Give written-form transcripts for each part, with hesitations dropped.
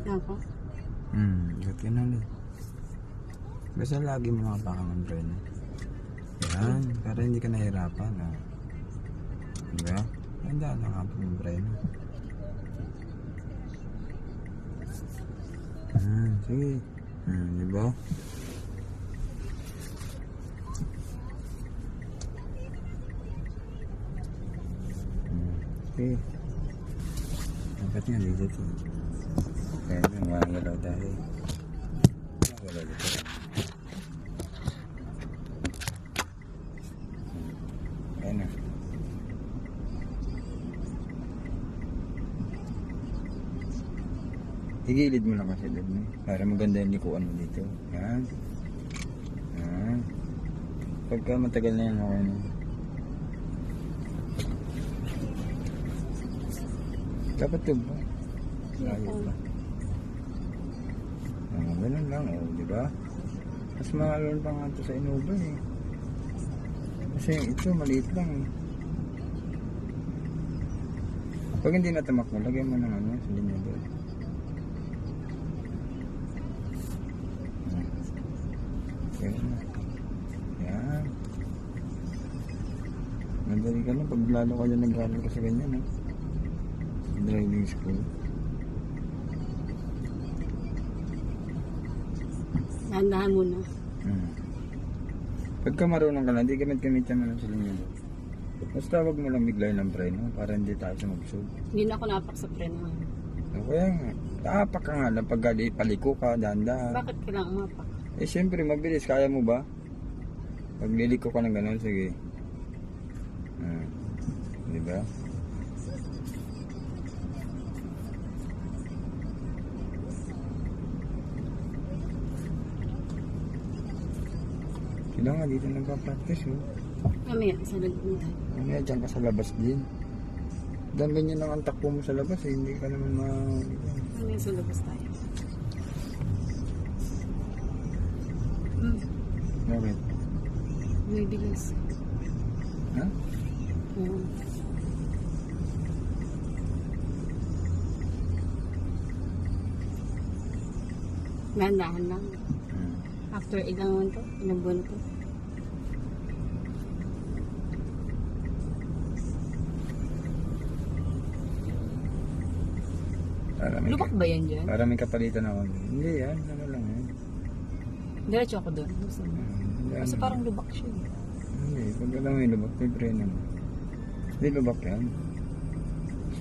Ako? Buti na lang. Basta lagi mo makapakan ng preno. Yan, para hindi ka nahirapan. Diba? Handa na nga po ng preno. Sige. Diba? Okay. Dapat nga dito ito. Kaya nang mangalaw dahil. Mangalaw dito. Kaya na. Igilid mo lang kasi doon para maganda yung likuan mo dito. Yan. Yan. Pagka matagal na yan, okay na. Dapat ito ba? Ayos ba? Ganun lang, diba? Mas mahalon pa nga ito sa Innova eh. Kasi ito, maliit lang eh. Pag hindi natamak mo, lagyan mo ng ano, sa linya doon. Yan. Madali ka na pag lalo ka dyan nag-aaral ka sa ganyan eh. Driving school. Dahan-dahan muna. Pagka marunong ka na, di gamit-gamit yan mo ng siling nyo. Basta wag mo lang biglayin ng preno para hindi tayo sumabsog. Hindi na ako napak sa preno. Kaya nga, taapak ka nga lang pag paliko ka, dahan-dahan. Bakit kailangan mapak? Eh syempre mabilis, kaya mo ba? Pag liliko ka ng gano'n, sige. Diba? Sila nga dito nagpa-practice Mamaya, sa lagyan. Mamaya dyan ka sa labas din. Dami niya lang ang takbo mo sa labas eh. Hindi ka naman Mamaya sa labas tayo. Bakit? May bilis. Ha? Dahan-dahan lang. After ilang buwan to? Lubak ba yan dyan? Para may kapalitan ako. Hindi yan, ano lang yan. Diretso ako doon. Kasi parang lubak siya. Hindi, pag alam mo yung lubak, may preno mo. Hindi lubak yan.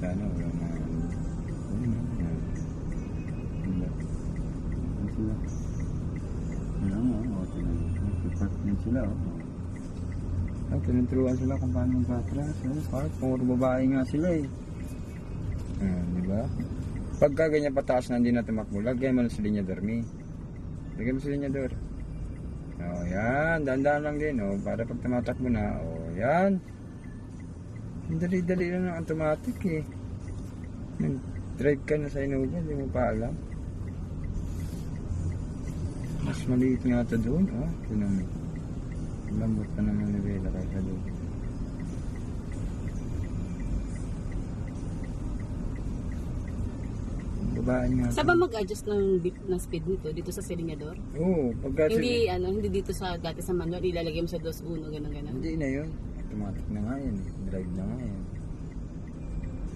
Sana wala na. Sila. Ano sila, tinutruan sila kung paano mag-atras. Puro babae nga sila eh. Diba? Pagka ganyan pataas na hindi na tumakbo, lagyan mo na sa linyador, lagyan mo sa linyador. Yan, dahan-dahan lang din, para pag tumatakbo na, yan. Dali-dali lang ang automatic eh. Drive ka na sa Innova, hindi mo pa alam. Mas maliit nga ito doon, tinamig. Lambot pa naman nivela kaysa doon. Babae nga. Saan ba mag-adjust ng speed nito? Dito sa silinyador? Oo, pagka Hindi dito sa dati sa manual, ilalagay mo sa 2-1, gano'n. Hindi na yun. Automatic na nga yan. Drive na nga yan.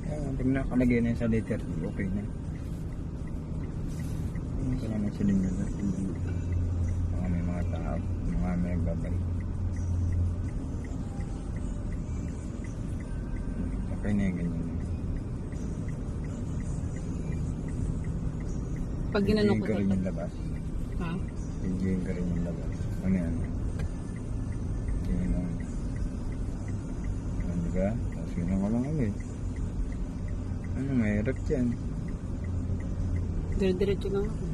Kaya pag nakalagay na yun sa liter, okay na. Hindi ka naman silinyador. Mga may mga tao, mga may nagbabay. Okay na yung ganyan. Pag ginanong ko ka rin ito. yung labas. Ha? Enjoyin ka rin yung labas. Ano yan? Enjoyin lang. Ano ka? Tapos yun ako lang ulit. Ano, mahirap dyan. Dire-diretso lang ako.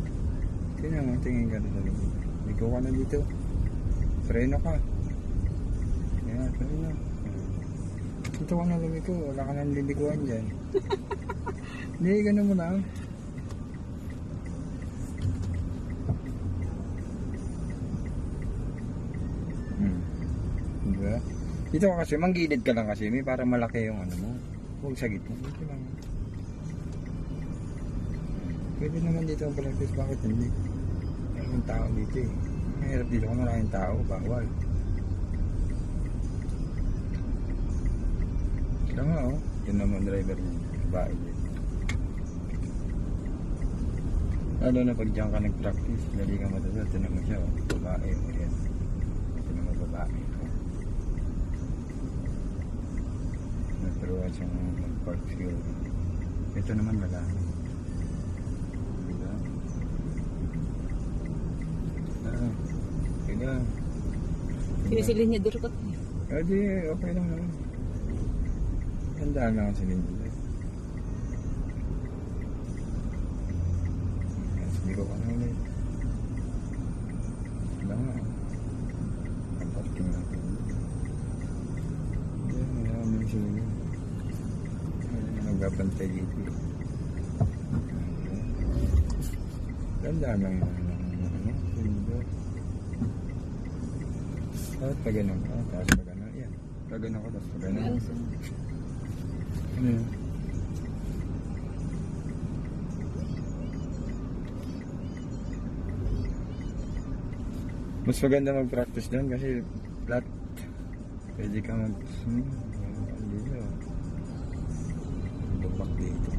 Tingnan mo, tingin ka rin sa labas. Ikaw ka na dito. Preno ka. Yan, preno. Dito ka na lumiko. Wala ka nang lilikuan dyan. Hindi, ganun mo lang. Diba? Dito ka kasi, manggilid ka lang kasi. May para malaki yung ano mo. Huwag sa gitna. Dito lang. Pwede naman dito ang practice, bakit hindi? Maraming tao dito eh. Mahirap dito kung maraming tao, bawal. Kaya nga oh, yun naman driver niya, babae din. Lalo na pag diyan ka nag-practice, dali ka matasal, tinan mo siya oh, babae o yan. Tinan mo babae. Naturuan siyang mag-park siguro. Ito naman lalaki. Diba? Kaya Sinisilin niya dito ko. di okay lang naman. Handaan lang ang silin dito. Hindi ko pa na ulit. Wala nga. Pag-parking natin. Hindi, wala kami yung silin. Nagpapantay dito. Handaan lang yung silin. Tapos pag ganun ka, tapos pag ganun, yan. Pag ganun ka, tapos pag ganun. Ano yun? Mas maganda mag-practice doon kasi flat. Pwede ka dito. Lubak dito.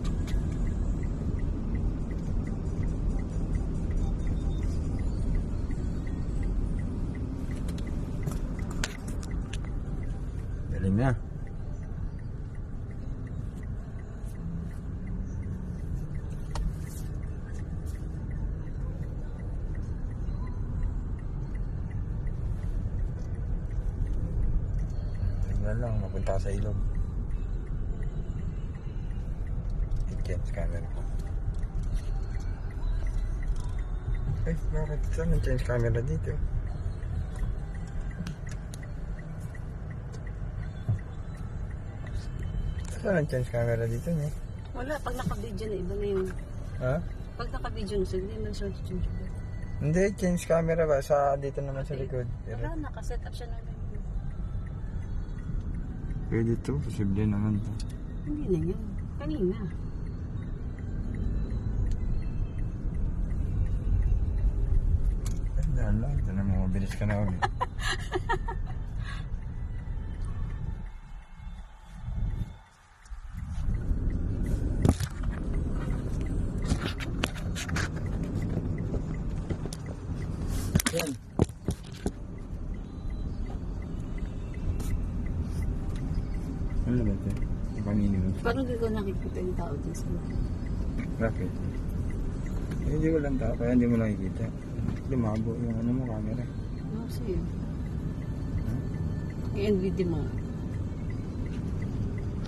Galing na. Tingnan lang, mapunta sa ilog. Change camera ko. Eh, bakit saan ang change camera dito? Saan ang change camera dito niya? Wala, pag naka-video na iba na yun. Ha? Pag naka-video na sila, hindi na siya change. Hindi, change camera ba? Sa dito naman sa likod. Pero Wala, nakaset up siya na lang. pwede to, posible naman to. Hindi na yun. Kanina. Tandaan lang, ito na mga mabilis ka na ulit. Yan. Ano ba ito? Pang-minimum. Paano hindi ko nakikita yung tao dyan sa mga? Bakit? Eh, hindi ko lang tao, kaya hindi mo nakikita. Lumabo yung ano mo, camera. Ano siya yun? I-end video mo.